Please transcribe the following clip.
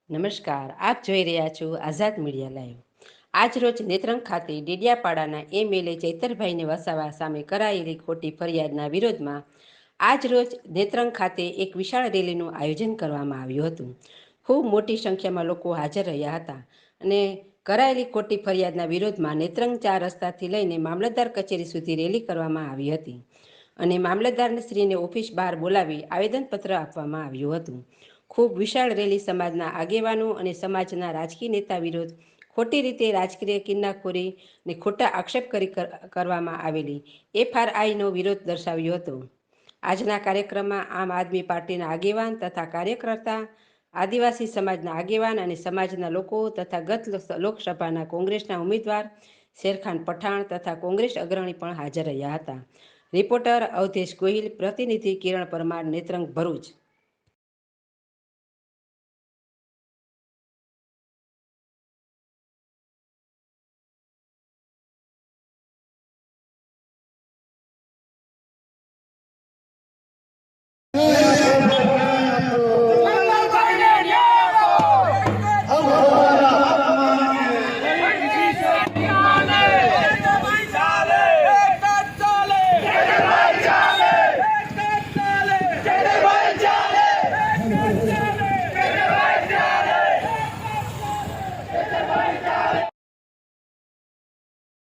નમસ્કાર, આપ જોઈ રહ્યા છો આઝાદ મીડિયા લાઈવ. આજ રોજ નેત્રંગ ખાતે ડેડિયાપાડાના એમએલએ ચૈતરભાઈને વસાવા સામે કરાયેલી ખોટી ફરિયાદના વિરોધમાં આજ રોજ નેત્રંગ ખાતે એક વિશાળ રેલીનું આયોજન કરવામાં આવ્યું હતું. ખૂબ મોટી સંખ્યામાં લોકો હાજર રહ્યા હતા અને કરાયેલી ખોટી ફરિયાદના વિરોધમાં નેત્રંગ 4 રસ્તાથી લઈને મામલતદાર કચેરી સુધી રેલી કરવામાં આવી હતી અને મામલતદારશ્રીને ઓફિસ બહાર બોલાવી આવેદનપત્ર આપવામાં આવ્યું હતું. ખૂબ વિશાળ રેલી સમાજના આગેવાનો અને સમાજના રાજકીય નેતા વિરોધ ખોટી રીતે રાજકીય કિન્નાખોરી ને ખોટા આક્ષેપ કરવામાં આવેલી FRIનો વિરોધ દર્શાવ્યો હતો. આજના કાર્યક્રમમાં આમ આદમી પાર્ટીના આગેવાન તથા કાર્યકર્તા, આદિવાસી સમાજના આગેવાન અને સમાજના લોકો તથા ગત લોકસભાના કોંગ્રેસના ઉમેદવાર શેરખાન પઠાણ તથા કોંગ્રેસ અગ્રણી પણ હાજર રહ્યા હતા. રિપોર્ટર અવધેશ ગોહિલ, પ્રતિનિધિ કિરણ પરમાર, નેત્રંગ, ભરૂચ.